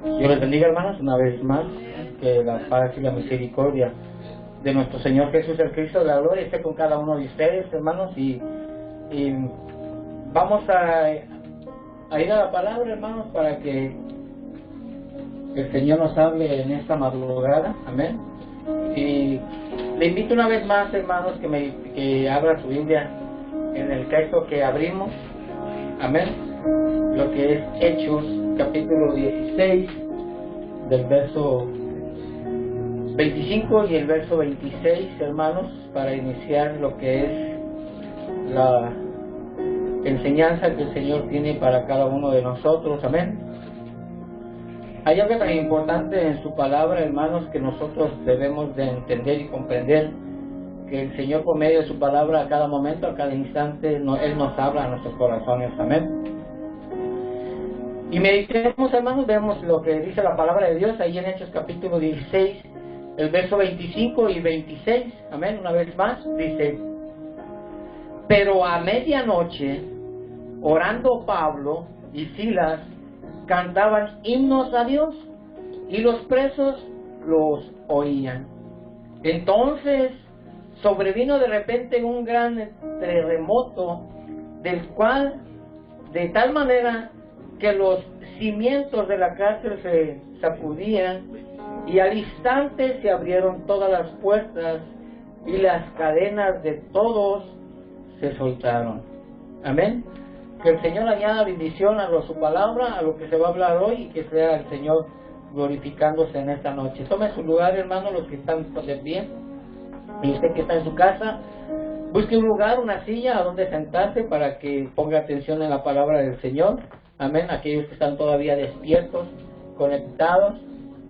Dios les bendiga, hermanos, una vez más. Que la paz y la misericordia de nuestro Señor Jesús el Cristo de la gloria esté con cada uno de ustedes, hermanos. Y vamos a ir a la palabra, hermanos, para que el Señor nos hable en esta madrugada. Amén. Y le invito una vez más, hermanos, que abra su Biblia en el texto que abrimos. Amén. Lo que es Hechos, capítulo 16, del verso 25 y el verso 26, hermanos, para iniciar lo que es la enseñanza que el Señor tiene para cada uno de nosotros. Amén. Hay algo tan importante en su palabra, hermanos, que nosotros debemos de entender y comprender, que el Señor, por medio de su palabra, a cada momento, a cada instante, Él nos habla a nuestros corazones. Amén. Y meditemos, hermanos, vemos lo que dice la palabra de Dios ahí en Hechos capítulo 16, el verso 25 y 26. Amén. Una vez más dice: pero a medianoche, orando Pablo y Silas, cantaban himnos a Dios, y los presos los oían. Entonces sobrevino de repente un gran terremoto, del cual, de tal manera que los cimientos de la cárcel se sacudían, y al instante se abrieron todas las puertas y las cadenas de todos se soltaron. Amén. Que el Señor añada bendición a su palabra, a lo que se va a hablar hoy, y que sea el Señor glorificándose en esta noche. Tome su lugar, hermano, los que están de pie, y usted que está en su casa, busque un lugar, una silla a donde sentarse para que ponga atención en la palabra del Señor. Amén. Aquellos que están todavía despiertos, conectados,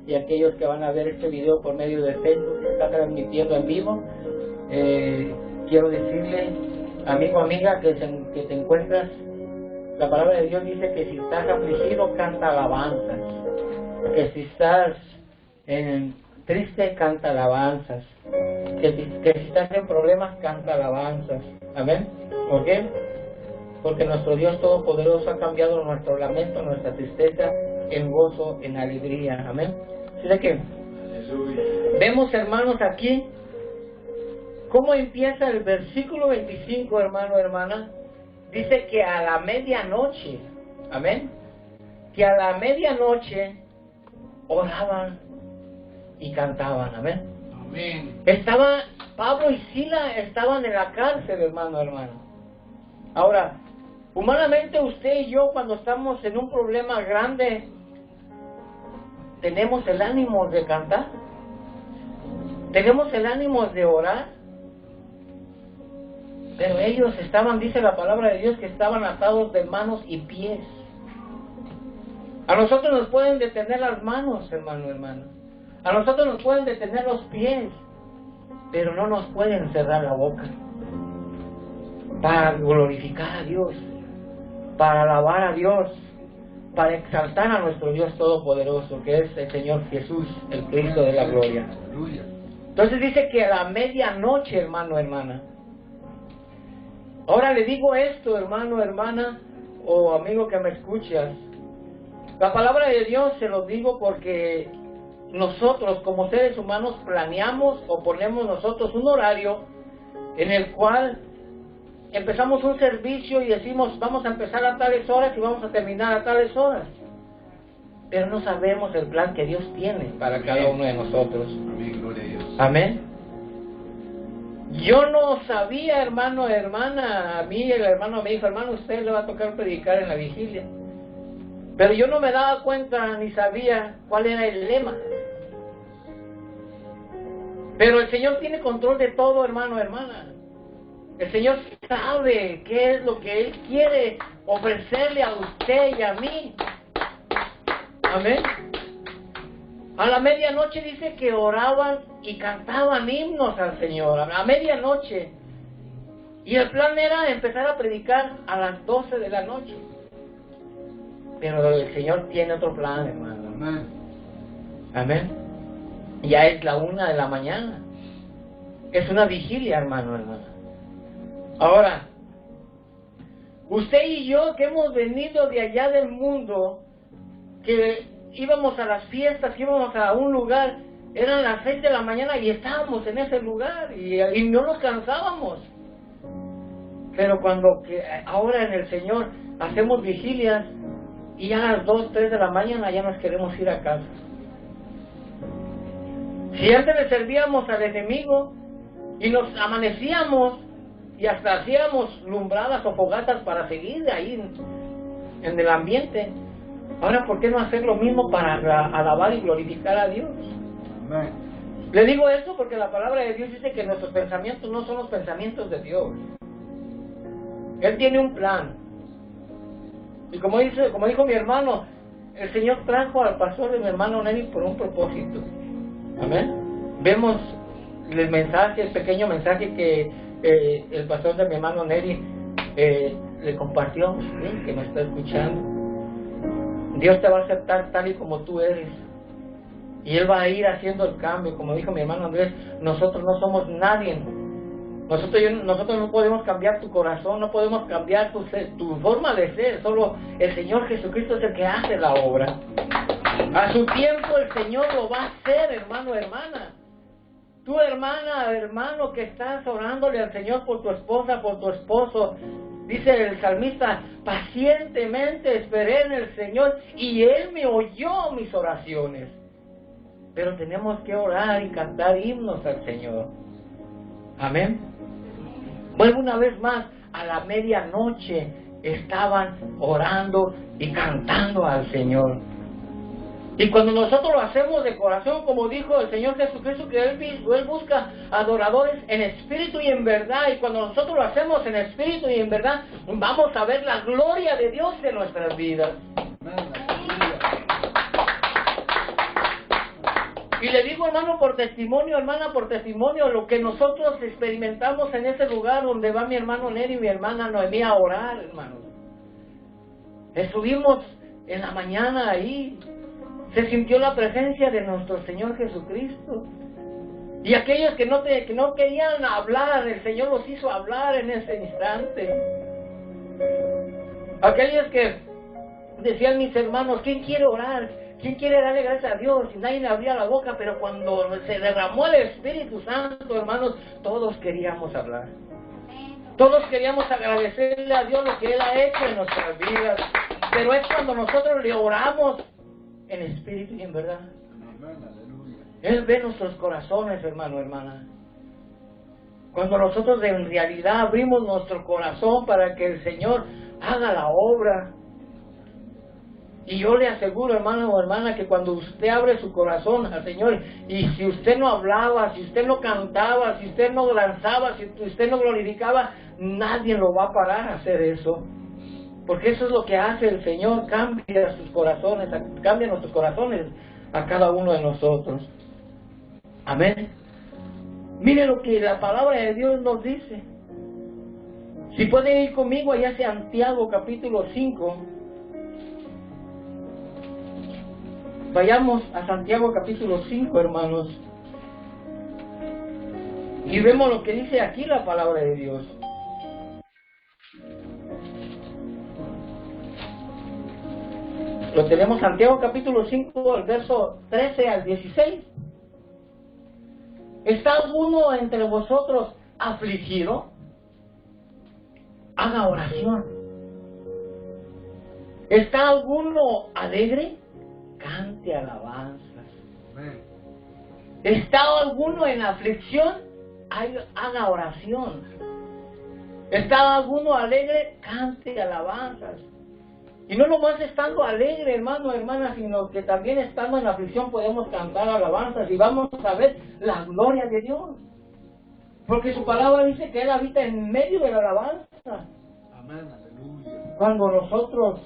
y aquellos que van a ver este video por medio de Facebook, que está transmitiendo en vivo, quiero decirle, amigo, amiga, que te encuentras, la palabra de Dios dice que si estás afligido, canta alabanzas, que si estás triste, canta alabanzas, que si estás en problemas, canta alabanzas. Amén. ¿Por qué? Porque nuestro Dios Todopoderoso ha cambiado nuestro lamento, nuestra tristeza, en gozo, en alegría. Amén. Así que vemos, hermanos, aquí cómo empieza el versículo 25, hermano, hermana. Dice que a la medianoche, amén, que a la medianoche oraban y cantaban. Amén. Amén. Pablo y Sila estaban en la cárcel, hermano, hermana. Ahora, humanamente usted y yo, cuando estamos en un problema grande, tenemos el ánimo de cantar, tenemos el ánimo de orar, pero ellos estaban, dice la palabra de Dios, que estaban atados de manos y pies. A nosotros nos pueden detener las manos, hermano, hermana, a nosotros nos pueden detener los pies, pero no nos pueden cerrar la boca para glorificar a Dios, para alabar a Dios, para exaltar a nuestro Dios Todopoderoso, que es el Señor Jesús, el Cristo de la gloria. Entonces dice que a la medianoche, hermano, hermana. Ahora le digo esto, hermano, hermana, o amigo que me escuchas. La palabra de Dios se lo digo porque nosotros como seres humanos planeamos o ponemos nosotros un horario en el cual empezamos un servicio y decimos vamos a empezar a tales horas y vamos a terminar a tales horas, pero no sabemos el plan que Dios tiene para cada uno de nosotros. Amén, gloria a Dios. Amén. Yo no sabía, hermano, hermana, a mí el hermano me dijo: hermano, usted le va a tocar predicar en la vigilia, pero yo no me daba cuenta ni sabía cuál era el lema. Pero el Señor tiene control de todo, hermano, hermana. El Señor sabe qué es lo que Él quiere ofrecerle a usted y a mí. Amén. A la medianoche dice que oraban y cantaban himnos al Señor. A medianoche. Y el plan era empezar a predicar a las 12 de la noche. Pero el Señor tiene otro plan, hermano. Amén. Amén. Ya es la 1 de la mañana. Es una vigilia, hermano, hermana. Ahora, usted y yo que hemos venido de allá del mundo, que íbamos a las fiestas, íbamos a un lugar, eran las 6 de la mañana y estábamos en ese lugar y no nos cansábamos. Pero ahora en el Señor hacemos vigilias y ya a las 2, 3 de la mañana ya nos queremos ir a casa. Si antes le servíamos al enemigo y nos amanecíamos y hasta hacíamos lumbradas o fogatas para seguir ahí en el ambiente, ahora ¿por qué no hacer lo mismo para alabar y glorificar a Dios? Amén. Le digo eso porque la palabra de Dios dice que nuestros pensamientos no son los pensamientos de Dios. Él tiene un plan. Y como dijo mi hermano, el Señor trajo al pastor de mi hermano Neri por un propósito. Amén. Vemos el mensaje, el pequeño mensaje que el pastor de mi hermano Neri le compartió, ¿sí? Que me está escuchando. Dios te va a aceptar tal y como tú eres. Y Él va a ir haciendo el cambio. Como dijo mi hermano Andrés, nosotros no somos nadie. Nosotros no podemos cambiar tu corazón, no podemos cambiar tu forma de ser. Solo el Señor Jesucristo es el que hace la obra. A su tiempo el Señor lo va a hacer, hermano, hermana. Tú, hermana, hermano, que estás orándole al Señor por tu esposa, por tu esposo. Dice el salmista, pacientemente esperé en el Señor y Él me oyó mis oraciones. Pero tenemos que orar y cantar himnos al Señor. Amén. Vuelvo una vez más, a la medianoche estaban orando y cantando al Señor. Y cuando nosotros lo hacemos de corazón, como dijo el Señor Jesucristo, que Él busca adoradores en espíritu y en verdad. Y cuando nosotros lo hacemos en espíritu y en verdad, vamos a ver la gloria de Dios en nuestras vidas. Y le digo, hermano, por testimonio, hermana, por testimonio, lo que nosotros experimentamos en ese lugar donde va mi hermano Neri y mi hermana Noemí a orar, hermano. Estuvimos en la mañana ahí. Se sintió la presencia de nuestro Señor Jesucristo. Y aquellos que no querían hablar, el Señor los hizo hablar en ese instante. Aquellos que decían mis hermanos, ¿quién quiere orar? ¿Quién quiere darle gracias a Dios? Y nadie le abría la boca, pero cuando se derramó el Espíritu Santo, hermanos, todos queríamos hablar. Todos queríamos agradecerle a Dios lo que Él ha hecho en nuestras vidas. Pero es cuando nosotros le oramos en espíritu y en verdad. Él ve nuestros corazones, hermano, hermana. Cuando nosotros en realidad abrimos nuestro corazón para que el Señor haga la obra. Y yo le aseguro, hermano o hermana, que cuando usted abre su corazón al Señor, y si usted no hablaba, si usted no cantaba, si usted no lanzaba, si usted no glorificaba, nadie lo va a parar a hacer eso. Porque eso es lo que hace el Señor, cambia sus corazones, cambia nuestros corazones a cada uno de nosotros. Amén. Mire lo que la palabra de Dios nos dice. Si pueden ir conmigo allá hacia Santiago capítulo 5. Vayamos a Santiago capítulo 5, hermanos. Y vemos lo que dice aquí la palabra de Dios. Lo tenemos Santiago capítulo 5, el verso 13 al 16. ¿Está alguno entre vosotros afligido? Haga oración. ¿Está alguno alegre? Cante alabanzas. ¿Está alguno en aflicción? Haga oración. ¿Está alguno alegre? Cante alabanzas. Y no nomás estando alegre, hermano, hermana, sino que también estando en aflicción podemos cantar alabanzas y vamos a ver la gloria de Dios. Porque su palabra dice que Él habita en medio de la alabanza. Amén, aleluya. Cuando nosotros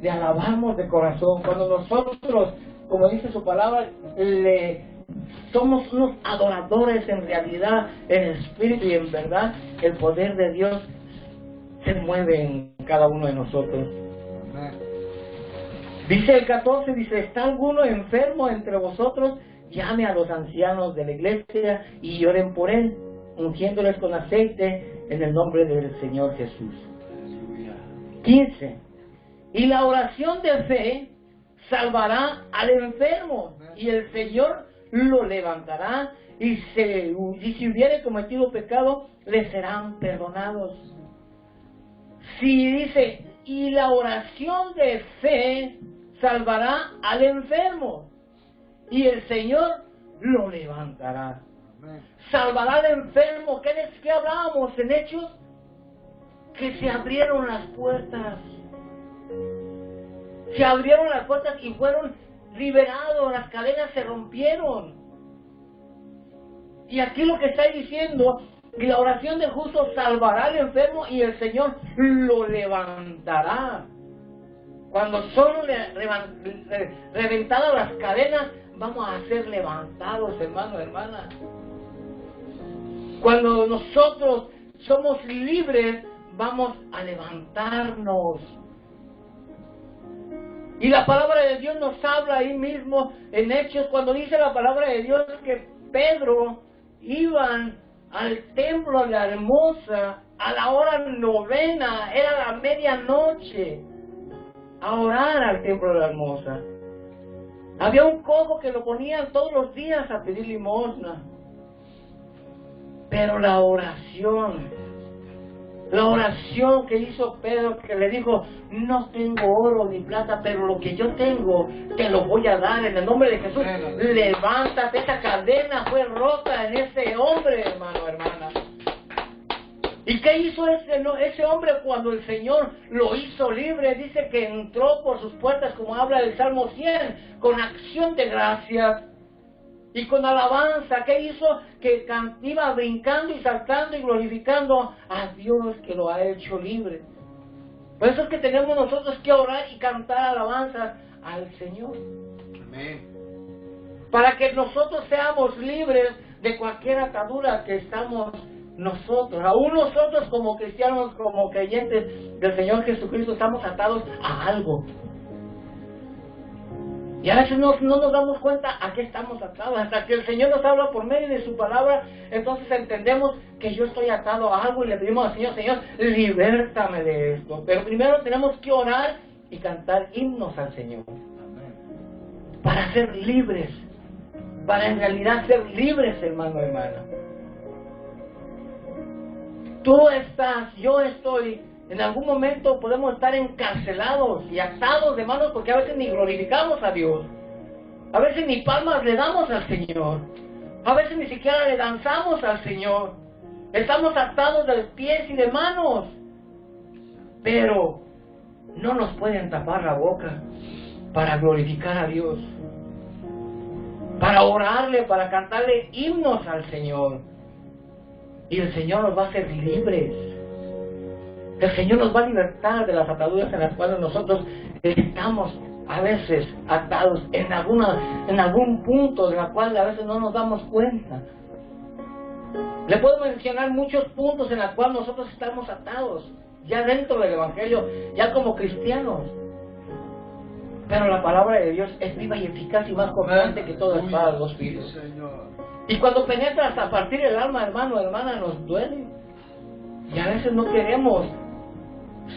le alabamos de corazón, cuando nosotros, como dice su palabra, somos unos adoradores en realidad, en espíritu y en verdad, el poder de Dios se mueve en cada uno de nosotros. Dice el 14, dice, ¿está alguno enfermo entre vosotros? Llame a los ancianos de la iglesia y oren por él, ungiéndoles con aceite en el nombre del Señor Jesús. 15. Y la oración de fe salvará al enfermo y el Señor lo levantará y si hubiere cometido pecado, le serán perdonados. Si dice, y la oración de fe salvará al enfermo y el Señor lo levantará. Salvará al enfermo. ¿Qué hablábamos en Hechos? Que se abrieron las puertas. Se abrieron las puertas y fueron liberados, las cadenas se rompieron. Y aquí lo que está diciendo, que la oración del justo salvará al enfermo y el Señor lo levantará. Cuando son reventadas las cadenas, vamos a ser levantados, hermano, hermana. Cuando nosotros somos libres, vamos a levantarnos. Y la palabra de Dios nos habla ahí mismo en Hechos, cuando dice la palabra de Dios que Pedro iban al templo de la Hermosa a la hora 9, era la medianoche, a orar al templo de la Hermosa. Había un cojo que lo ponían todos los días a pedir limosna. Pero la oración que hizo Pedro, que le dijo, no tengo oro ni plata, pero lo que yo tengo te lo voy a dar en el nombre de Jesús. Levántate. Esa cadena fue rota en ese hombre, hermano, hermana. ¿Y qué hizo ese hombre cuando el Señor lo hizo libre? Dice que entró por sus puertas, como habla el Salmo 100, con acción de gracias y con alabanza. ¿Qué hizo? Que iba brincando y saltando y glorificando a Dios que lo ha hecho libre. Por eso es que tenemos nosotros que orar y cantar alabanzas al Señor. Amén. Para que nosotros seamos libres de cualquier atadura que estamos nosotros. Aún nosotros como cristianos, como creyentes del Señor Jesucristo, estamos atados a algo. Y a veces no nos damos cuenta a qué estamos atados. Hasta que el Señor nos habla por medio de su palabra, entonces entendemos que yo estoy atado a algo y le pedimos al Señor, Señor, libértame de esto. Pero primero tenemos que orar y cantar himnos al Señor. Amén. Para ser libres. Para en realidad ser libres, hermano, hermana. Tú estás, yo estoy. En algún momento podemos estar encarcelados y atados de manos porque a veces ni glorificamos a Dios. A veces ni palmas le damos al Señor. A veces ni siquiera le danzamos al Señor. Estamos atados de pies y de manos. Pero no nos pueden tapar la boca para glorificar a Dios. Para orarle, para cantarle himnos al Señor. Y el Señor nos va a hacer libres. El Señor nos va a libertar de las ataduras en las cuales nosotros estamos a veces atados en algún punto de la cual a veces no nos damos cuenta. Le puedo mencionar muchos puntos en los cuales nosotros estamos atados, ya dentro del Evangelio, ya como cristianos. Pero la palabra de Dios es viva y eficaz y más cortante que toda espada de dos filos. Y cuando penetra hasta partir el alma, hermano, hermana, nos duele. Y a veces no queremos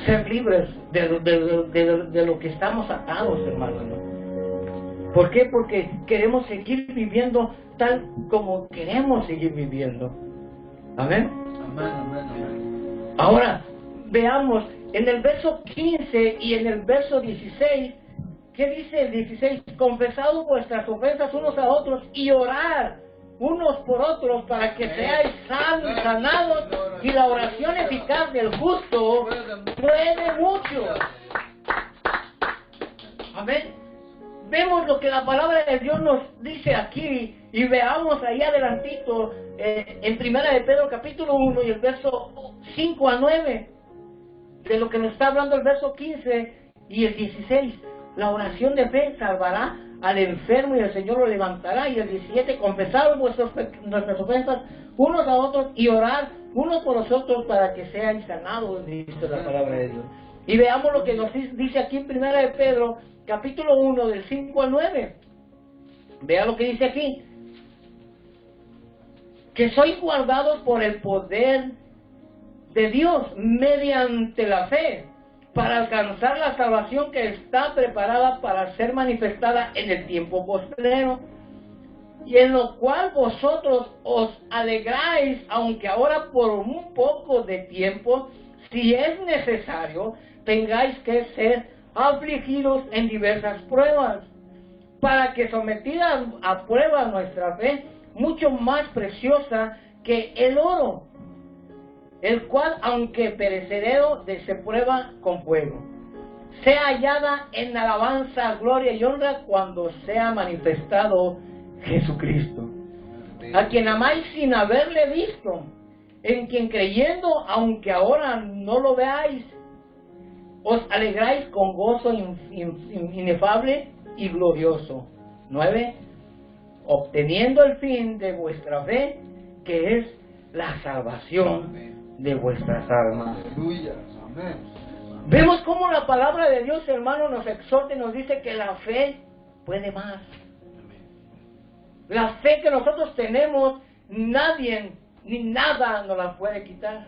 ser libres de lo que estamos atados, hermano, ¿no? ¿Por qué? Porque queremos seguir viviendo tal como queremos seguir viviendo. Amén. Amén, amén, amén. Ahora, veamos en el verso 15 y en el verso 16, ¿qué dice el 16? Confesad vuestras ofensas unos a otros y orar unos por otros para que seáis sanados, y la oración eficaz del justo puede mucho. Amén. Vemos lo que la palabra de Dios nos dice aquí y veamos ahí adelantito en Primera de Pedro capítulo 1 y el verso 5 a 9 de lo que nos está hablando el verso 15 y el 16. La oración de fe salvará al enfermo y el Señor lo levantará. Y el 17, confesad nuestras ofensas unos a otros y orar unos por los otros para que sean sanados, dice la palabra de Dios. Y veamos lo que nos dice aquí en Primera de Pedro, capítulo 1, del 5 al 9. Vea lo que dice aquí. Que sois guardados por el poder de Dios mediante la fe para alcanzar la salvación que está preparada para ser manifestada en el tiempo postrero, y en lo cual vosotros os alegráis, aunque ahora por un poco de tiempo, si es necesario, tengáis que ser afligidos en diversas pruebas, para que sometida a prueba nuestra fe, mucho más preciosa que el oro, el cual, aunque perecedero, se prueba con fuego, sea hallada en alabanza, gloria y honra cuando sea manifestado Jesucristo, a quien amáis sin haberle visto, en quien creyendo, aunque ahora no lo veáis, os alegráis con gozo inefable y glorioso. 9. Obteniendo el fin de vuestra fe, que es la salvación de vuestras almas. Aleluya. Amén. Vemos cómo la palabra de Dios, hermano, nos exhorta y nos dice que la fe puede más. La fe que nosotros tenemos, nadie ni nada nos la puede quitar.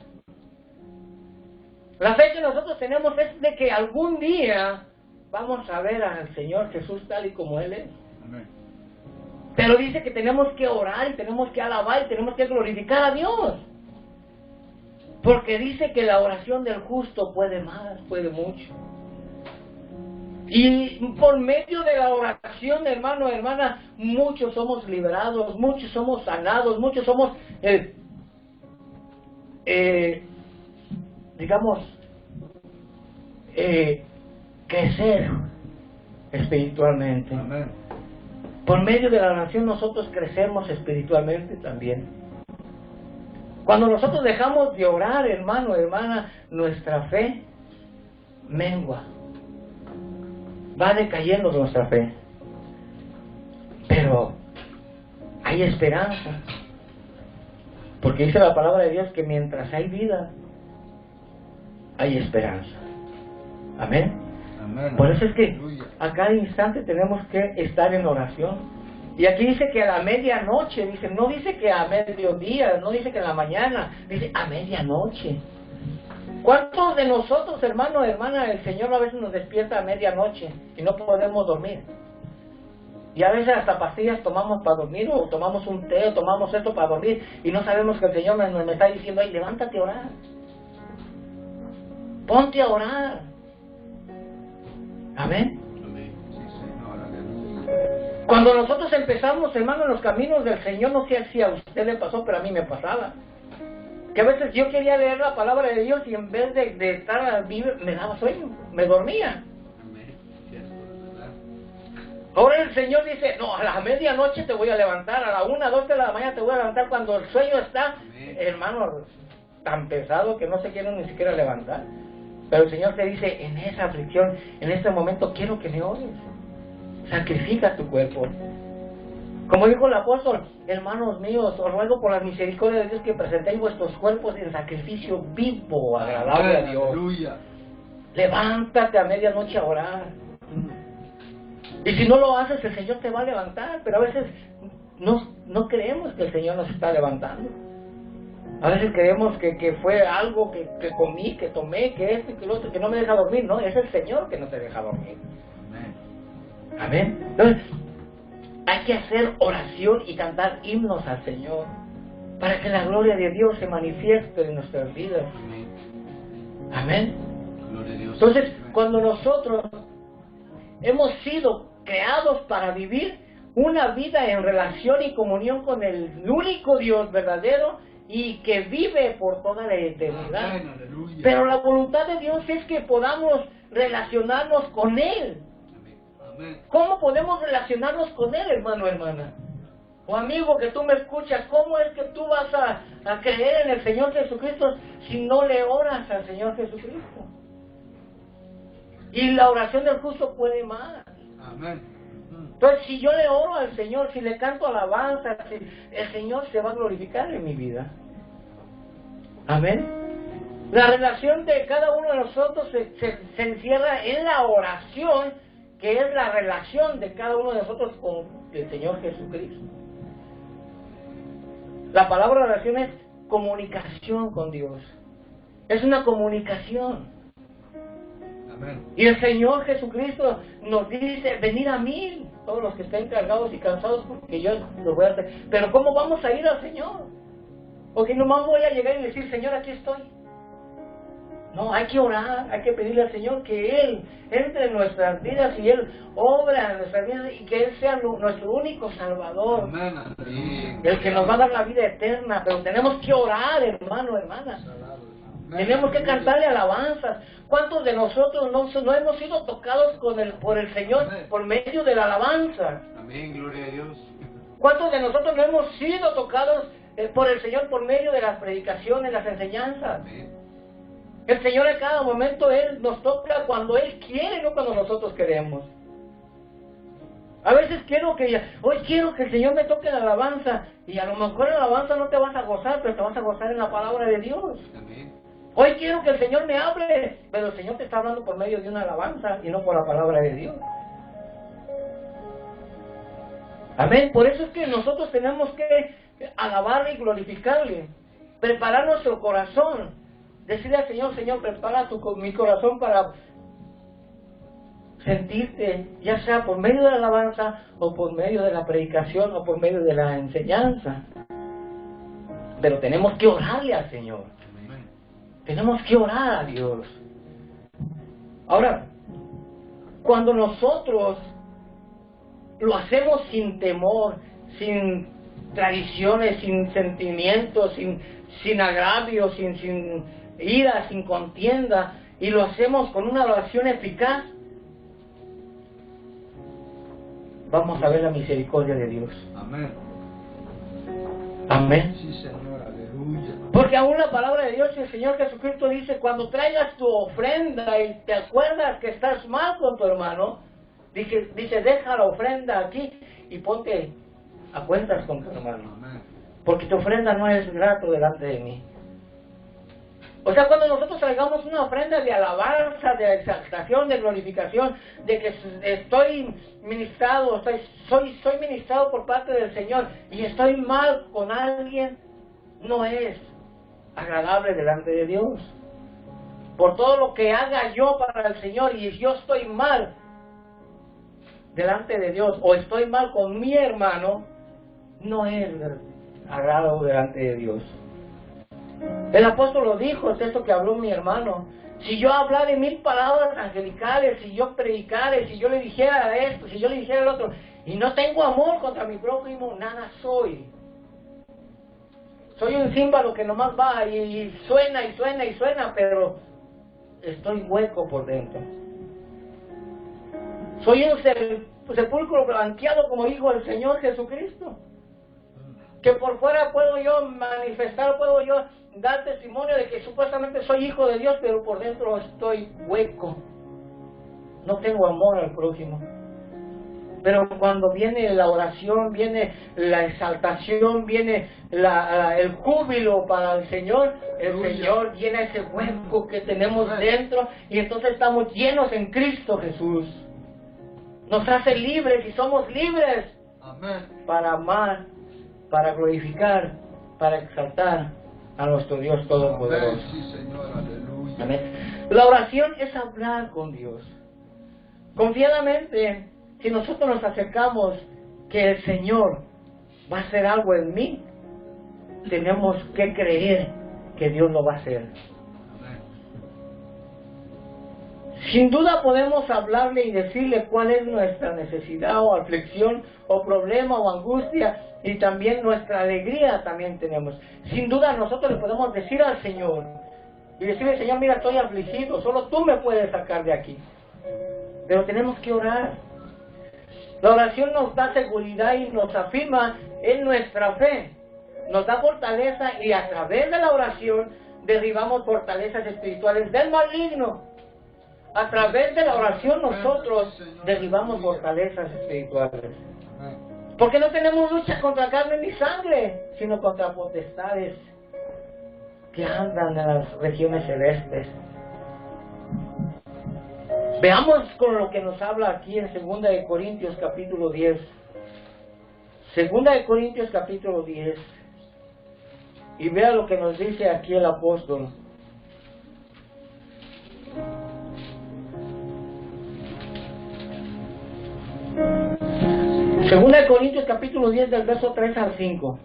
La fe que nosotros tenemos es de que algún día vamos a ver al Señor Jesús tal y como Él es. Amén. Pero dice que tenemos que orar y tenemos que alabar y tenemos que glorificar a Dios. Porque dice que la oración del justo puede más, puede mucho. Y por medio de la oración, hermano, hermana, muchos somos liberados, muchos somos sanados, muchos somos, crecer espiritualmente. Amén. Por medio de la oración nosotros crecemos espiritualmente también. Cuando nosotros dejamos de orar, hermano, hermana, nuestra fe mengua. Va decayendo nuestra fe. Pero hay esperanza. Porque dice la palabra de Dios que mientras hay vida, hay esperanza. Amén. Amén. Por eso es que Aleluya. a cada instante tenemos que estar en oración. Y aquí dice que a la medianoche, dice, no dice que a mediodía, no dice que en la mañana, dice a medianoche. ¿Cuántos de nosotros, hermano, hermana, el Señor a veces nos despierta a medianoche y no podemos dormir? Y a veces hasta pastillas tomamos para dormir, o tomamos un té, o tomamos esto para dormir, y no sabemos que el Señor me está diciendo, ay, levántate a orar. Ponte a orar. Amén. Amén. Sí, Señor. Aleluya. Cuando nosotros empezamos, hermano, en los caminos del Señor, no sé si a usted le pasó, pero a mí me pasaba. Que a veces yo quería leer la palabra de Dios y en vez de estar a vivir, me daba sueño, me dormía. Amén. Cierto, es verdad. Ahora el Señor dice, no, a la medianoche te voy a levantar, a la 1, 2 de la mañana te voy a levantar cuando el sueño está, hermano, tan pesado que no se quiere ni siquiera levantar. Pero el Señor te dice, en esa aflicción, en este momento quiero que me ores. Sacrifica tu cuerpo. Como dijo el apóstol, hermanos míos, os ruego por la misericordia de Dios que presentéis vuestros cuerpos en sacrificio vivo, agradable a Dios. Aleluya. Levántate a medianoche a orar. Y si no lo haces, el Señor te va a levantar. Pero a veces no creemos que el Señor nos está levantando. A veces creemos que fue algo que comí, que tomé, que esto y que lo otro, que no me deja dormir. No, es el Señor que no te deja dormir. Amén. Amén. Entonces, hay que hacer oración y cantar himnos al Señor para que la gloria de Dios se manifieste en nuestras vidas. Amén. Amén. Gloria a Dios. Entonces, Amén. cuando nosotros hemos sido creados para vivir una vida en relación y comunión con el único Dios verdadero y que vive por toda la eternidad. Amén. Aleluya. Pero la voluntad de Dios es que podamos relacionarnos con Él. Amén. ¿Cómo podemos relacionarnos con Él, hermano, hermana? O amigo que tú me escuchas, ¿cómo es que tú vas a creer en el Señor Jesucristo si no le oras al Señor Jesucristo? Y la oración del justo puede más. Amén. Entonces, si yo le oro al Señor, si le canto alabanza, el Señor se va a glorificar en mi vida. Amén. La relación de cada uno de nosotros se encierra en la oración, que es la relación de cada uno de nosotros con el Señor Jesucristo. La palabra oración es comunicación con Dios. Es una comunicación. Amén. Y el Señor Jesucristo nos dice, venid a mí, todos los que estén cargados y cansados, porque yo los voy a hacer. Pero ¿cómo vamos a ir al Señor? Porque nomás voy a llegar y decir, Señor, aquí estoy. No, hay que orar, hay que pedirle al Señor que Él entre en nuestras vidas y Él obra en nuestras vidas y que Él sea nuestro único Salvador. Amén. Amén. El que nos va a dar la vida eterna. Pero tenemos que orar, hermano, hermana. Tenemos que cantarle alabanzas. ¿Cuántos de nosotros no hemos sido tocados por el Señor por medio de la alabanza? Amén, gloria a Dios. ¿Cuántos de nosotros no hemos sido tocados por el Señor por medio de las predicaciones, las enseñanzas? Amén. El Señor en cada momento Él nos toca cuando Él quiere, no cuando nosotros queremos. A veces hoy quiero que el Señor me toque la alabanza, y a lo mejor en la alabanza no te vas a gozar, pero te vas a gozar en la palabra de Dios. Amén. Hoy quiero que el Señor me hable, pero el Señor te está hablando por medio de una alabanza y no por la palabra de Dios. Amén. Por eso es que nosotros tenemos que alabarle y glorificarle, preparar nuestro corazón. Decirle al Señor, Señor, prepara mi corazón para sentirte, ya sea por medio de la alabanza, o por medio de la predicación, o por medio de la enseñanza. Pero tenemos que orarle al Señor. Amén. Tenemos que orar a Dios. Ahora, cuando nosotros lo hacemos sin temor, sin tradiciones, sin sentimientos, sin agravio, sin ira, sin contienda, y lo hacemos con una oración eficaz, vamos a ver la misericordia de Dios. Amén. Amén. Sí, Señor, aleluya. Porque aún la palabra de Dios, el Señor Jesucristo dice, cuando traigas tu ofrenda y te acuerdas que estás mal con tu hermano, dice, deja la ofrenda aquí y ponte a cuentas con tu hermano, Amén. porque tu ofrenda no es grato delante de mí. O sea, cuando nosotros traigamos una ofrenda de alabanza, de exaltación, de glorificación, de que estoy ministrado, soy ministrado por parte del Señor y estoy mal con alguien, no es agradable delante de Dios. Por todo lo que haga yo para el Señor y yo estoy mal delante de Dios, o estoy mal con mi hermano, no es agrado delante de Dios. El apóstol lo dijo, el texto que habló mi hermano. Si yo hablara 1000 palabras angelicales, si yo predicara, si yo le dijera esto, si yo le dijera el otro, y no tengo amor contra mi prójimo, nada soy. Soy un címbalo que nomás va y suena y suena y suena, pero estoy hueco por dentro. Soy un sepulcro blanqueado, como dijo el Señor Jesucristo. Que por fuera puedo yo manifestar, puedo yo dar testimonio de que supuestamente soy hijo de Dios, pero por dentro estoy hueco. No tengo amor al prójimo. Pero cuando viene la oración, viene la exaltación, viene el júbilo para el Señor llena ese hueco que tenemos dentro, y entonces estamos llenos en Cristo Jesús. Nos hace libres y somos libres. Amén. Para amar, para glorificar, para exaltar a nuestro Dios Todopoderoso. Amén. Sí, Señor, aleluya. Amén. La oración es hablar con Dios. Confiadamente, si nosotros nos acercamos que el Señor va a hacer algo en mí, tenemos que creer que Dios lo va a hacer. Amén. Sin duda podemos hablarle y decirle cuál es nuestra necesidad o aflicción o problema o angustia, y también nuestra alegría también tenemos. Sin duda nosotros le podemos decir al Señor y decirle, Señor, mira, estoy afligido, solo tú me puedes sacar de aquí. Pero tenemos que orar. La oración nos da seguridad y nos afirma en nuestra fe, nos da fortaleza, y a través de la oración derribamos fortalezas espirituales del maligno. A través de la oración nosotros derribamos fortalezas espirituales. Porque no tenemos lucha contra carne ni sangre, sino contra potestades que andan en las regiones celestes. Veamos con lo que nos habla aquí en 2 de Corintios capítulo 10. 2 de Corintios capítulo 10. Y vea lo que nos dice aquí el apóstol. Segunda de Corintios capítulo 10 del verso 3 al 5.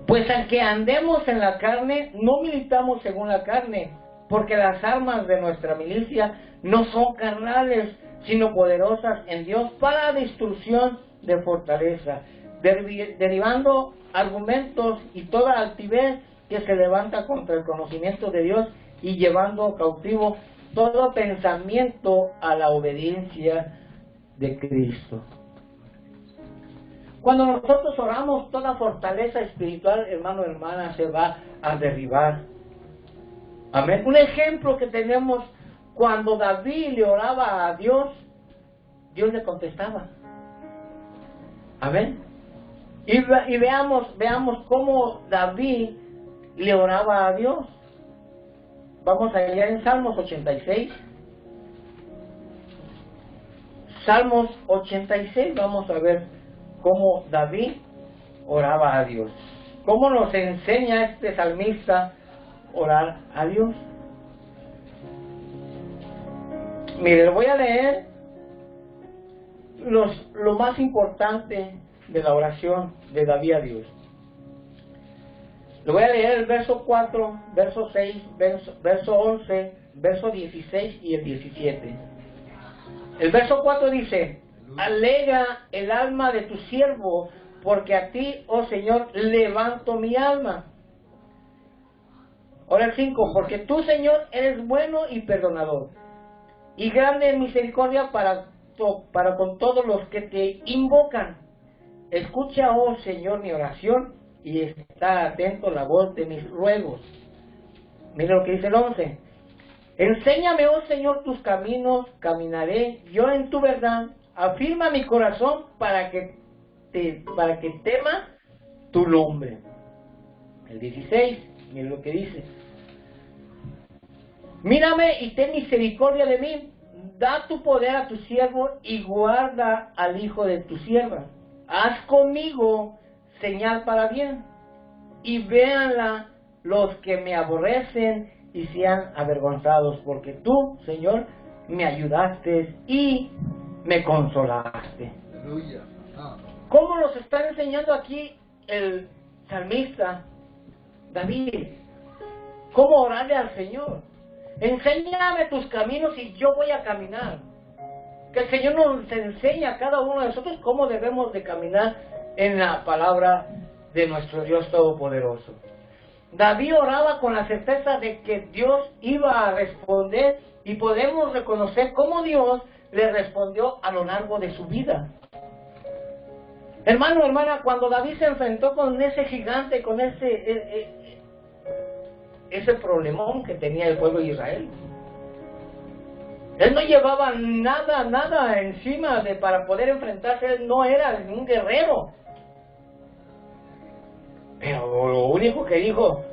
Pues aunque andemos en la carne, no militamos según la carne, porque las armas de nuestra milicia no son carnales, sino poderosas en Dios para destrucción de fortaleza, derribando argumentos y toda altivez que se levanta contra el conocimiento de Dios y llevando cautivo todo pensamiento a la obediencia de Cristo. Cuando nosotros oramos, toda fortaleza espiritual, hermano, hermana, se va a derribar. Amén. Un ejemplo que tenemos, cuando David le oraba a Dios, Dios le contestaba. Amén. Y veamos cómo David le oraba a Dios. Vamos allá en Salmos 86. Salmos 86, vamos a ver cómo David oraba a Dios. ¿Cómo nos enseña este salmista a orar a Dios? Mire, le voy a leer lo más importante de la oración de David a Dios. Le voy a leer el verso 4, verso 6, verso 11, verso 16 y el 17. El verso 4 dice: alegra el alma de tu siervo, porque a ti, oh Señor, levanto mi alma. Ahora el 5, porque tú, Señor, eres bueno y perdonador, y grande en misericordia para con todos los que te invocan. Escucha, oh Señor, mi oración, y está atento a la voz de mis ruegos. Mira lo que dice el 11. Enséñame, oh Señor, tus caminos, caminaré yo en tu verdad. Afirma mi corazón para que tema tu nombre. El 16, mira lo que dice. Mírame y ten misericordia de mí. Da tu poder a tu siervo y guarda al hijo de tu sierva. Haz conmigo señal para bien, y véanla los que me aborrecen y sean avergonzados, porque tú, Señor, me ayudaste y me consolaste. Aleluya. ¿Cómo nos está enseñando aquí el salmista David? ¿Cómo orarle al Señor? Enséñame tus caminos y yo voy a caminar. Que el Señor nos enseña a cada uno de nosotros cómo debemos de caminar en la palabra de nuestro Dios Todopoderoso. David oraba con la certeza de que Dios iba a responder, y podemos reconocer cómo Dios le respondió a lo largo de su vida. Hermano, hermana, cuando David se enfrentó con ese gigante, con ese problemón que tenía el pueblo de Israel, él no llevaba nada encima para poder enfrentarse. Él no era un guerrero. Pero lo único que dijo: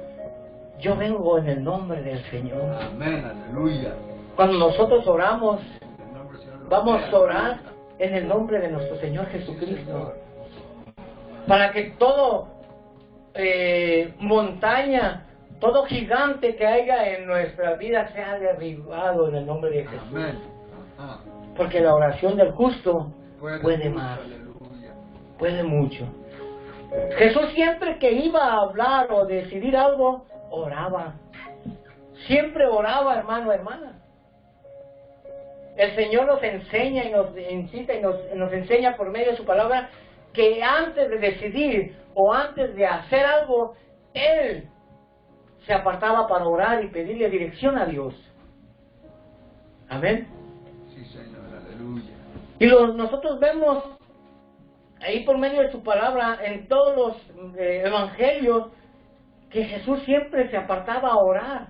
yo vengo en el nombre del Señor. Amén, aleluya. Cuando nosotros oramos, vamos a orar en el nombre de nuestro Señor Jesucristo, para que todo montaña, todo gigante que haya en nuestra vida sea derribado en el nombre de Jesús. Amén. Porque la oración del justo puede más, Aleluya. puede mucho. Jesús, siempre que iba a hablar o decidir algo, oraba. Siempre oraba, hermano, hermana. El Señor nos enseña y nos incita y nos enseña por medio de su palabra que antes de decidir o antes de hacer algo, Él se apartaba para orar y pedirle dirección a Dios. Amén. Sí, Señor, aleluya. Y nosotros vemos ahí por medio de su palabra en todos los evangelios que Jesús siempre se apartaba a orar.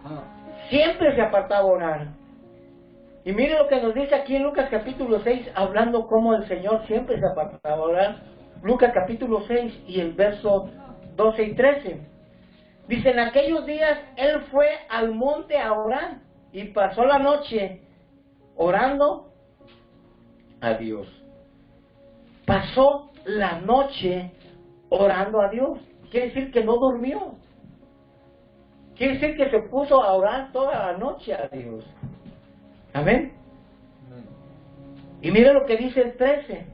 Ajá. Siempre se apartaba a orar. Y mire lo que nos dice aquí en Lucas capítulo 6, hablando cómo el Señor siempre se apartaba a orar. Lucas capítulo 6 y el verso 12 y 13. Dice: en aquellos días Él fue al monte a orar y pasó la noche orando a Dios. Pasó la noche orando a Dios. Quiere decir que no durmió. Quiere decir que se puso a orar toda la noche a Dios. Amén. Y mire lo que dice el 13.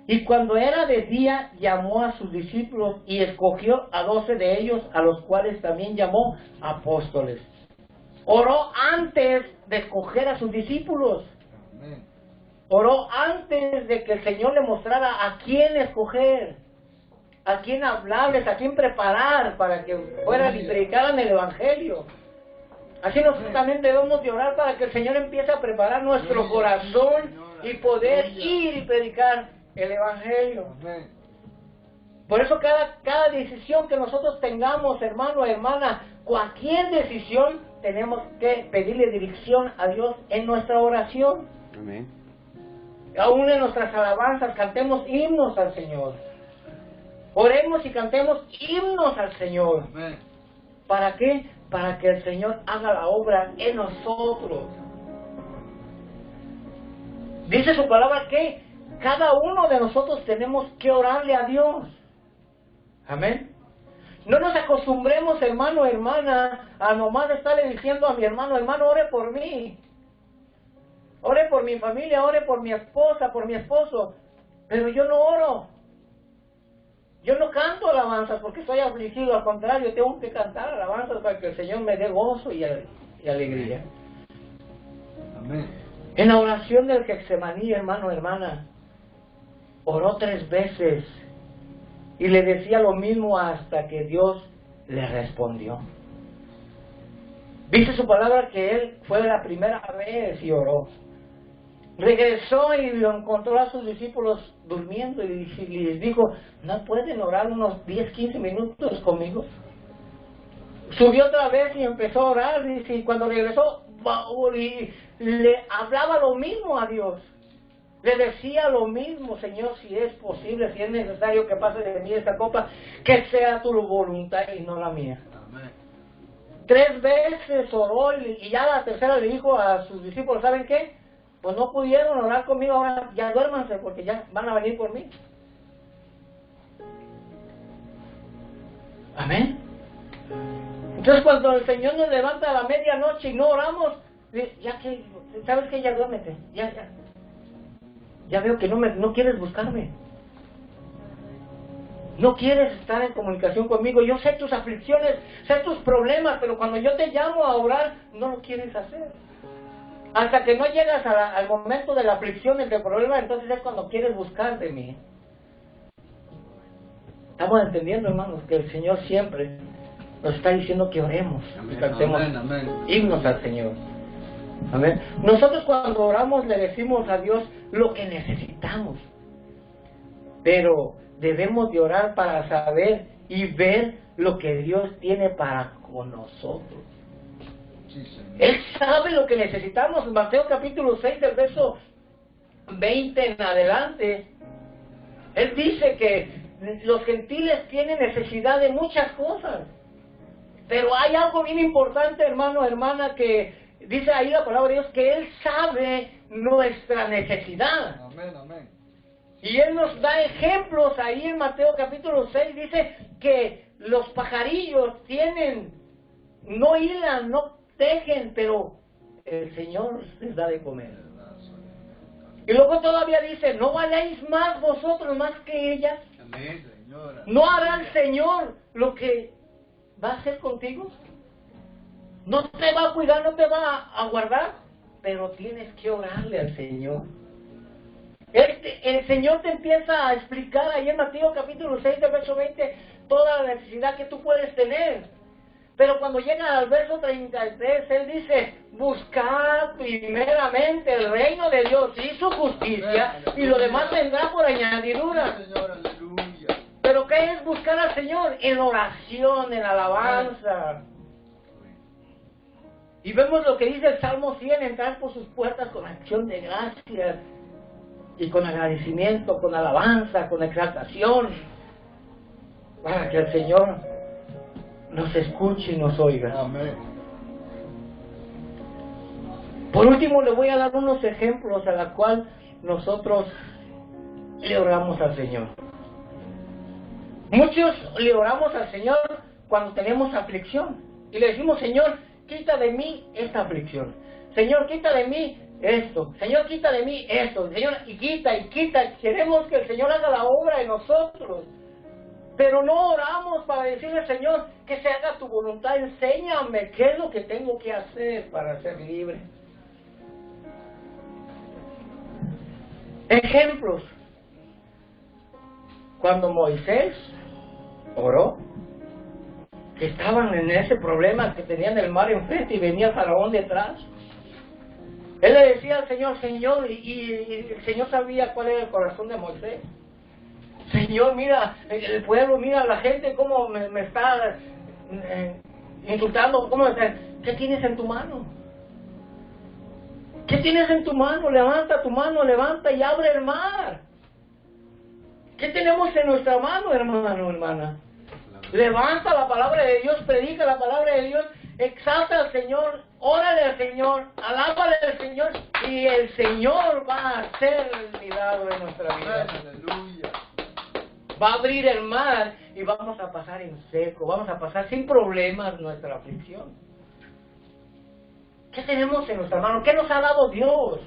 Y cuando era de día, llamó a sus discípulos y escogió a 12 de ellos, a los cuales también llamó apóstoles. Oró antes de escoger a sus discípulos. Oró antes de que el Señor le mostrara a quién escoger, a quién hablarles, a quién preparar para que fueran y predicaran el Evangelio. Así nosotros también debemos de orar para que el Señor empiece a preparar nuestro corazón y poder ir y predicar el Evangelio. Por eso cada decisión que nosotros tengamos, hermano o hermana, cualquier decisión, tenemos que pedirle dirección a Dios en nuestra oración. Amén. Aún en nuestras alabanzas, cantemos himnos al Señor. Oremos y cantemos himnos al Señor. ¿Para qué? Para que el Señor haga la obra en nosotros. Dice su palabra que cada uno de nosotros tenemos que orarle a Dios. Amén. No nos acostumbremos, hermano, hermana, a nomás estarle diciendo a mi hermano, ore por mí. Ore por mi familia, ore por mi esposa, por mi esposo. Pero yo no oro. Yo no canto alabanzas porque estoy afligido. Al contrario, tengo que cantar alabanzas para que el Señor me dé gozo y alegría. Amén. En la oración del Getsemaní, hermano, hermana, oró 3 veces y le decía lo mismo hasta que Dios le respondió. Dice su palabra que él fue la primera vez y oró. Regresó y lo encontró a sus discípulos durmiendo y les dijo, ¿no pueden orar unos 10, 15 minutos conmigo? Subió otra vez y empezó a orar, dice, y cuando regresó, le hablaba lo mismo a Dios. Le decía lo mismo, Señor, si es posible, si es necesario que pase de mí esta copa, que sea tu voluntad y no la mía. Amén. 3 veces oró y ya la tercera le dijo a sus discípulos, ¿saben qué? Pues no pudieron orar conmigo, ahora ya duérmanse porque ya van a venir por mí. Amén. Entonces cuando el Señor nos levanta a la medianoche y no oramos, ya que, ¿sabes qué? Ya duérmete, ya veo que no quieres buscarme. No quieres estar en comunicación conmigo. Yo sé tus aflicciones, sé tus problemas, pero cuando yo te llamo a orar, no lo quieres hacer. Hasta que no llegas al momento de la aflicción, del problema, entonces es cuando quieres buscar de mí. Estamos entendiendo, hermanos, que el Señor siempre nos está diciendo que oremos y cantemos himnos al Señor. Amén. Nosotros cuando oramos le decimos a Dios lo que necesitamos. Pero debemos de orar para saber y ver lo que Dios tiene para con nosotros. Sí, Señor. Él sabe lo que necesitamos. En Mateo capítulo 6, del verso 20 en adelante, Él dice que los gentiles tienen necesidad de muchas cosas. Pero hay algo bien importante, hermano, hermana, que dice ahí la palabra de Dios, que Él sabe nuestra necesidad. Amén, amén. Y Él nos da ejemplos ahí en Mateo capítulo 6, dice que los pajarillos no hilan, no tejen, pero el Señor les da de comer. Y luego todavía dice, ¿no valéis más vosotros más que ellas? Amén, Señora. ¿No hará el Señor lo que va a hacer contigo? No te va a cuidar, no te va a guardar, pero tienes que orarle al Señor. El Señor te empieza a explicar ahí en Mateo capítulo 6, del verso 20, toda la necesidad que tú puedes tener. Pero cuando llega al verso 33, Él dice, buscad primeramente el reino de Dios y su justicia, y lo demás vendrá por añadidura. Señor, aleluya. ¿Pero qué es buscar al Señor? En oración, en alabanza. Y vemos lo que dice el Salmo 100, entrar por sus puertas con acción de gracias, y con agradecimiento, con alabanza, con exaltación, para que el Señor nos escuche y nos oiga. Amén. Por último, le voy a dar unos ejemplos a la cual nosotros le oramos al Señor. Muchos le oramos al Señor cuando tenemos aflicción y le decimos, Señor, quita de mí esta aflicción. Señor, quita de mí esto. Señor, quita de mí esto. Señor, y quita. Queremos que el Señor haga la obra en nosotros. Pero no oramos para decirle, Señor, que se haga tu voluntad. Enséñame qué es lo que tengo que hacer para ser libre. Ejemplos. Cuando Moisés oró, que estaban en ese problema, que tenían el mar enfrente y venía Faraón detrás. Él le decía al Señor, Señor, y el Señor sabía cuál era el corazón de Moisés. Señor, mira, el pueblo, mira, la gente cómo me está insultando. ¿Qué tienes en tu mano? ¿Qué tienes en tu mano? Levanta tu mano, levanta y abre el mar. ¿Qué tenemos en nuestra mano, hermano, hermana? Levanta la palabra de Dios, predica la palabra de Dios, exalta al Señor, órale al Señor, alábale al Señor, y el Señor va a hacer el milagro en nuestra vida. Aleluya. Va a abrir el mar y vamos a pasar en seco, vamos a pasar sin problemas nuestra aflicción. ¿Qué tenemos en nuestra mano? ¿Qué nos ha dado Dios?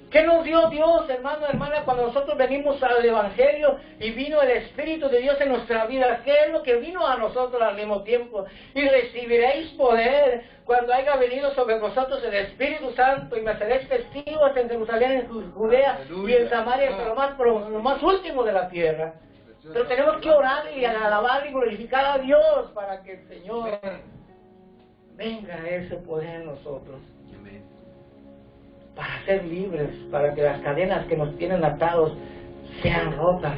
¿Qué nos dio Dios, hermano, hermana, cuando nosotros venimos al Evangelio y vino el Espíritu de Dios en nuestra vida? ¿Qué es lo que vino a nosotros al mismo tiempo? Y recibiréis poder cuando haya venido sobre vosotros el Espíritu Santo, y me seréis testigos en Jerusalén, en Judea y en Samaria, hasta lo más último de la tierra. Pero tenemos que orar y alabar y glorificar a Dios para que el Señor venga ese poder en nosotros. Para ser libres, para que las cadenas que nos tienen atados sean rotas.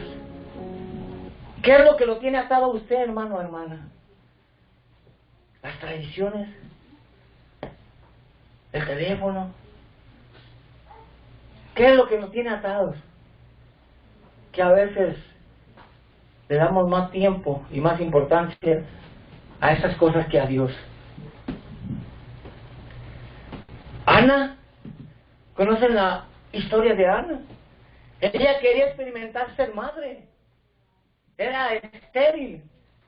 ¿Qué es lo que lo tiene atado a usted, hermano, hermana? Las tradiciones, el teléfono. ¿Qué es lo que nos tiene atados? Que a veces le damos más tiempo y más importancia a esas cosas que a Dios. Ana, ¿conocen la historia de Ana? Ella quería experimentar ser madre. Era estéril.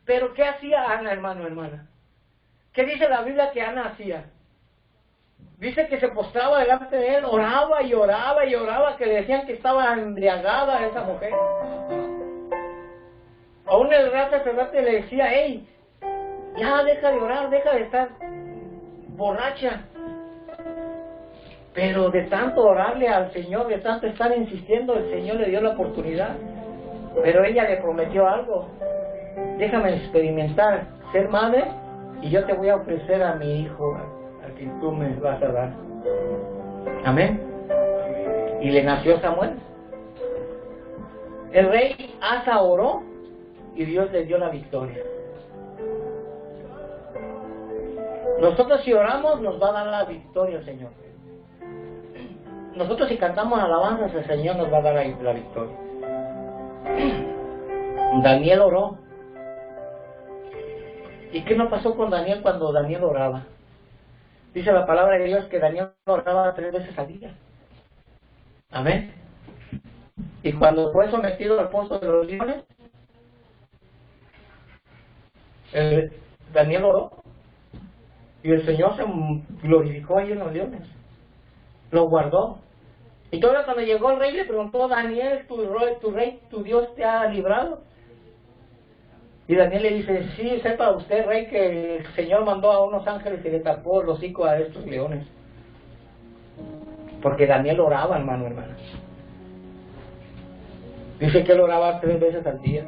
Pero ¿qué hacía Ana, hermano, hermana? ¿Qué dice la Biblia que Ana hacía? Dice que se postraba delante de él, oraba y oraba y oraba, que le decían que estaba embriagada esa mujer. Aún el sacerdote le decía, hey, ya deja de orar, deja de estar borracha. Pero de tanto orarle al Señor, de tanto estar insistiendo, el Señor le dio la oportunidad. Pero ella le prometió algo. Déjame experimentar ser madre y yo te voy a ofrecer a mi hijo, a quien tú me vas a dar. Amén. Y le nació Samuel. El rey Asa oró y Dios le dio la victoria. Nosotros si oramos nos va a dar la victoria, Señor. Nosotros si cantamos alabanzas, el Señor nos va a dar la victoria. Daniel oró. ¿Y qué no pasó con Daniel cuando Daniel oraba? Dice la palabra de Dios que Daniel oraba 3 veces al día. Amén. Y cuando fue sometido al pozo de los leones, Daniel oró. Y el Señor se glorificó ahí en los leones. Lo guardó. Y todavía cuando llegó el rey le preguntó, Daniel, tu rey, tu Dios te ha librado. Y Daniel le dice, sí, sepa usted, rey, que el Señor mandó a unos ángeles y le tapó el hocico a estos leones. Porque Daniel oraba, hermano, hermana. Dice que él oraba 3 veces al día.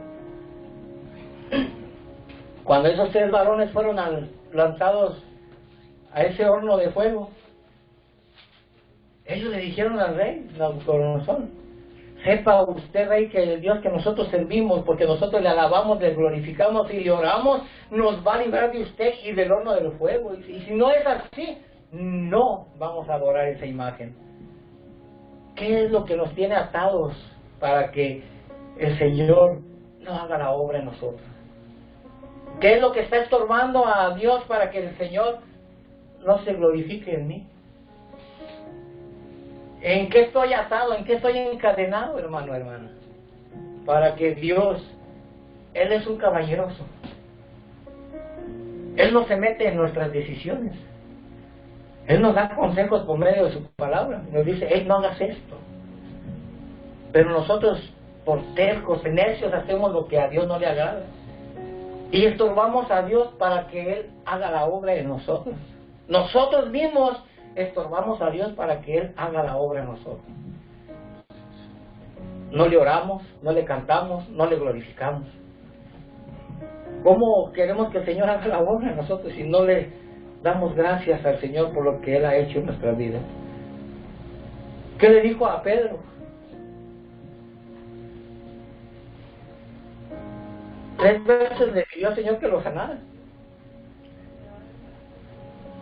Cuando esos 3 varones fueron lanzados a ese horno de fuego, ellos le dijeron al rey, Nabucodonosor, sepa usted, rey, que el Dios que nosotros servimos, porque nosotros le alabamos, le glorificamos y le oramos, nos va a librar de usted y del horno del fuego. Y si no es así, no vamos a adorar esa imagen. ¿Qué es lo que nos tiene atados para que el Señor no haga la obra en nosotros? ¿Qué es lo que está estorbando a Dios para que el Señor no se glorifique en mí? ¿En qué estoy atado? ¿En qué estoy encadenado, hermano, hermana? Para que Dios, Él es un caballeroso. Él no se mete en nuestras decisiones. Él nos da consejos por medio de su palabra. Nos dice, hey, no hagas esto. Pero nosotros, por tercos, necios, hacemos lo que a Dios no le agrada. Y estorbamos a Dios para que Él haga la obra en nosotros. Nosotros mismos estorbamos a Dios para que Él haga la obra en nosotros. No le oramos, no le cantamos, no le glorificamos. ¿Cómo queremos que el Señor haga la obra en nosotros si no le damos gracias al Señor por lo que Él ha hecho en nuestra vida? ¿Qué le dijo a Pedro? 3 veces le pidió al Señor que lo sanara.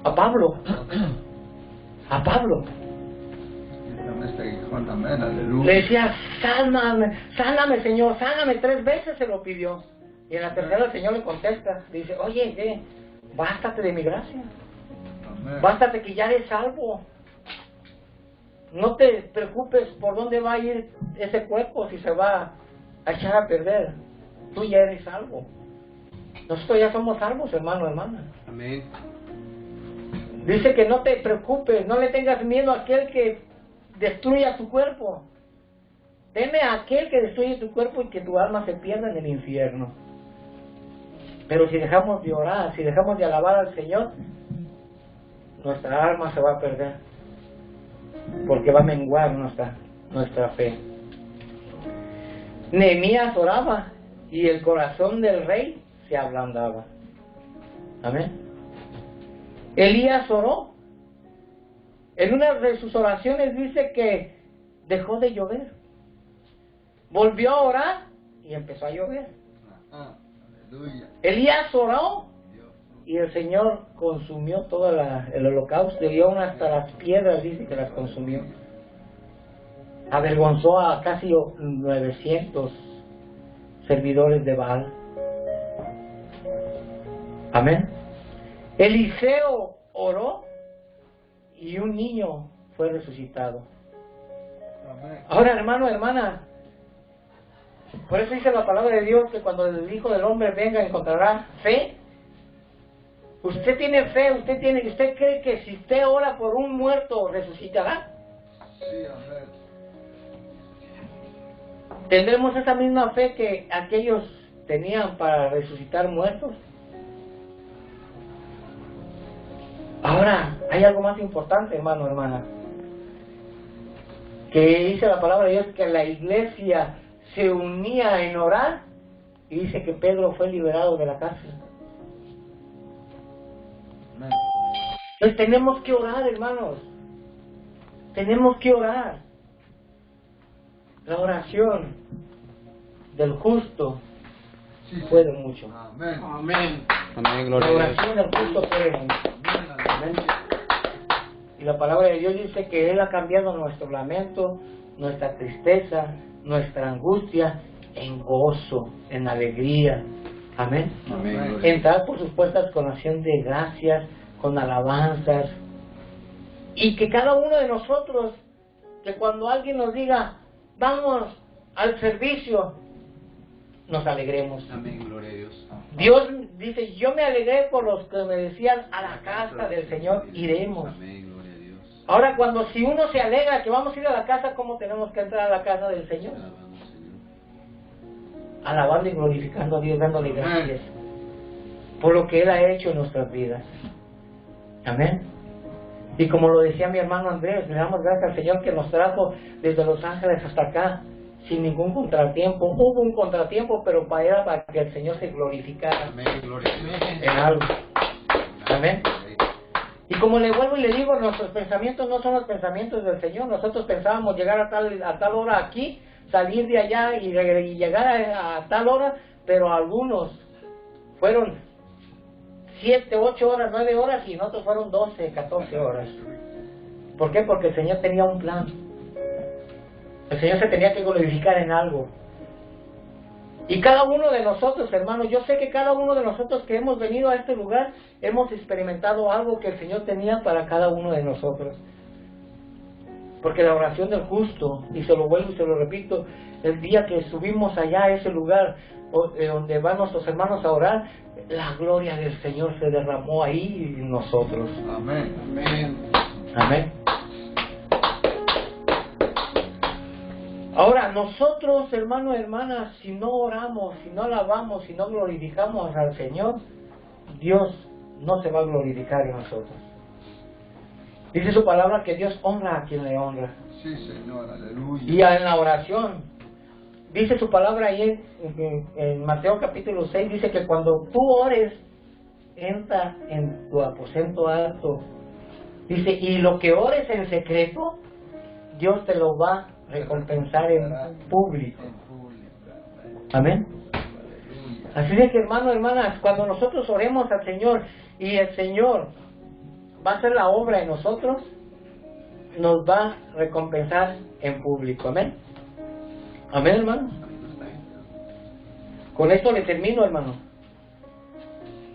A Pablo. Le decía, sáname Señor, sáname. 3 veces se lo pidió. Y en la tercera el Señor le contesta, dice, oye, bástate de mi gracia. Bástate que ya eres salvo. No te preocupes por dónde va a ir ese cuerpo, si se va a echar a perder. Tú ya eres salvo. Nosotros ya somos salvos, hermano, hermana. Amén. Dice que no te preocupes, no le tengas miedo a aquel que destruya tu cuerpo. Teme a aquel que destruye tu cuerpo y que tu alma se pierda en el infierno. Pero si dejamos de orar, si dejamos de alabar al Señor, nuestra alma se va a perder, porque va a menguar nuestra fe. Nehemías oraba y el corazón del rey se ablandaba. Amén. Elías oró. En una de sus oraciones dice que dejó de llover. Volvió a orar y empezó a llover. Elías oró y el Señor consumió todo el holocausto, y aún hasta las piedras dice que las consumió. Avergonzó a casi 900 servidores de Baal. Amén. Eliseo oró y un niño fue resucitado. Ahora, hermano, hermana, por eso dice la palabra de Dios que cuando el Hijo del Hombre venga encontrará fe. Usted tiene fe, usted cree que si usted ora por un muerto resucitará. Sí, amén. ¿Tendremos esa misma fe que aquellos tenían para resucitar muertos? Ahora, hay algo más importante, hermano, hermana, que dice la palabra de Dios que la iglesia se unía en orar, y dice que Pedro fue liberado de la cárcel. Amén. Entonces tenemos que orar, hermanos. Tenemos que orar. La oración del justo Sí, sí. puede mucho. Amén. Amén. Amén, La gloria a Dios. oración del justo puede mucho. Amén. Y la palabra de Dios dice que Él ha cambiado nuestro lamento, nuestra tristeza, nuestra angustia en gozo, en alegría. Amén. Amén, gloria a Dios. Entrar por sus puertas con acción de gracias, con alabanzas. Y que cada uno de nosotros, que cuando alguien nos diga, vamos al servicio, nos alegremos. Amén, gloria a Dios. Dios dice, yo me alegré por los que me decían, a la casa del Señor iremos. Amén, gloria a Dios. Ahora, cuando si uno se alegra que vamos a ir a la casa, ¿cómo tenemos que entrar a la casa del Señor? Alabamos, Señor. Alabando y glorificando a Dios, dándole gracias por lo que Él ha hecho en nuestras vidas. Amén. Y como lo decía mi hermano Andrés, le damos gracias al Señor que nos trajo desde Los Ángeles hasta acá sin ningún contratiempo. Hubo un contratiempo, pero para que el Señor se glorificara Amén, gloria a Dios. en algo. Amén. Y como le vuelvo y le digo, nuestros pensamientos no son los pensamientos del Señor. Nosotros pensábamos llegar a tal hora aquí, salir de allá y llegar a tal hora, pero algunos fueron 7, 8 horas, 9 horas, y nosotros fueron 12, 14 horas. ¿Por qué? Porque el Señor tenía un plan. El Señor se tenía que glorificar en algo. Y cada uno de nosotros, hermanos, yo sé que cada uno de nosotros que hemos venido a este lugar, hemos experimentado algo que el Señor tenía para cada uno de nosotros. Porque la oración del justo, y se lo vuelvo y se lo repito, el día que subimos allá a ese lugar donde van nuestros hermanos a orar, la gloria del Señor se derramó ahí en nosotros. Amén. Amén. Amén. Ahora, nosotros, hermanos y hermanas, si no oramos, si no alabamos, si no glorificamos al Señor, Dios no se va a glorificar en nosotros. Dice su palabra que Dios honra a quien le honra. Sí, Señor, aleluya. Y en la oración, dice su palabra ahí en Mateo capítulo 6, dice que cuando tú ores, entra en tu aposento alto. Dice, y lo que ores en secreto, Dios te lo va a recompensar en público. Amén. Así de que, hermanos, hermanas, cuando nosotros oremos al Señor y el Señor va a hacer la obra en nosotros, nos va a recompensar en público. Amén. Amén, hermanos. Con esto le termino, hermano.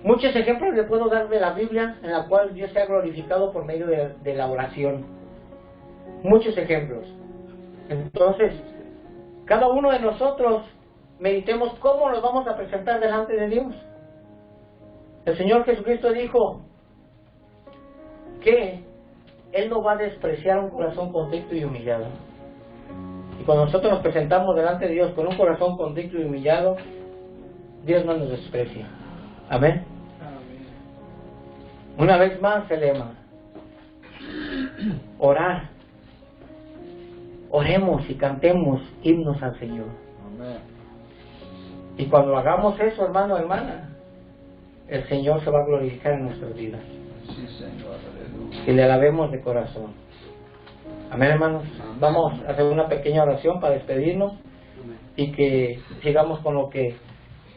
Muchos ejemplos le puedo dar de la Biblia en la cual Dios se ha glorificado por medio de la oración. Muchos ejemplos. Entonces, cada uno de nosotros meditemos cómo nos vamos a presentar delante de Dios. El Señor Jesucristo dijo que Él no va a despreciar un corazón contrito y humillado. Y cuando nosotros nos presentamos delante de Dios con un corazón contrito y humillado, Dios no nos desprecia. Amén. Una vez más el lema: orar. Oremos y cantemos himnos al Señor. Amén. Y cuando hagamos eso, hermano, hermana, el Señor se va a glorificar en nuestras vidas. Sí, Señor, aleluya. Que le alabemos de corazón. Amén, hermanos. Vamos a hacer una pequeña oración para despedirnos y que sigamos con lo que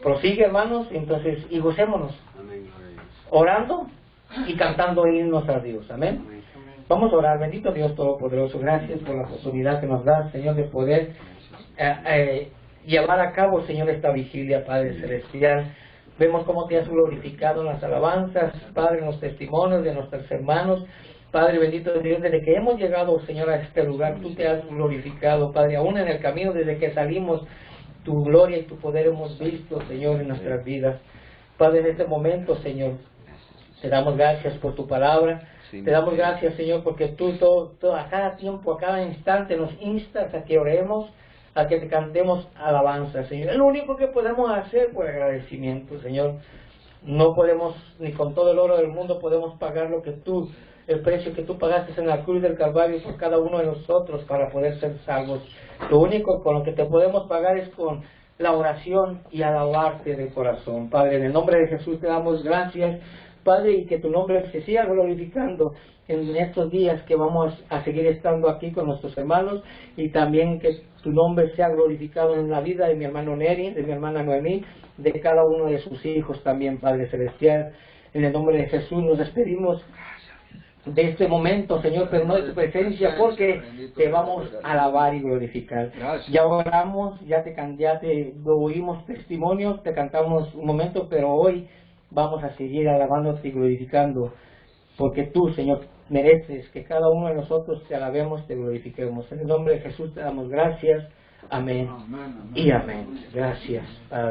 prosigue, hermanos. Entonces, y gocémonos orando y cantando himnos a Dios. Amén. Vamos a orar. Bendito Dios Todopoderoso, gracias por la oportunidad que nos da, Señor, de poder llevar a cabo, Señor, esta vigilia, Padre Celestial. Vemos cómo te has glorificado en las alabanzas, Padre, en los testimonios de nuestros hermanos. Padre bendito Dios, desde que hemos llegado, Señor, a este lugar, tú te has glorificado, Padre, aún en el camino, desde que salimos, tu gloria y tu poder hemos visto, Señor, en nuestras vidas. Padre, en este momento, Señor, te damos gracias por tu palabra. Te damos gracias, Señor, porque tú a cada tiempo, a cada instante nos instas a que oremos, a que te cantemos alabanza, Señor. Es lo único que podemos hacer por agradecimiento, Señor. No podemos, ni con todo el oro del mundo, podemos pagar el precio que tú pagaste en la cruz del Calvario por cada uno de nosotros para poder ser salvos. Lo único con lo que te podemos pagar es con la oración y alabarte de corazón. Padre, en el nombre de Jesús te damos gracias, Padre, y que tu nombre se siga glorificando en estos días que vamos a seguir estando aquí con nuestros hermanos, y también que tu nombre sea glorificado en la vida de mi hermano Neri, de mi hermana Noemí, de cada uno de sus hijos también, Padre Celestial. En el nombre de Jesús nos despedimos de este momento, Señor, pero no de tu presencia, porque te vamos a alabar y glorificar. Ya oramos, ya te oímos testimonios, te cantamos un momento, pero hoy vamos a seguir alabándote y glorificando, porque tú, Señor, mereces que cada uno de nosotros te alabemos, te glorifiquemos. En el nombre de Jesús te damos gracias. Amén. Y amén. Gracias, Padre.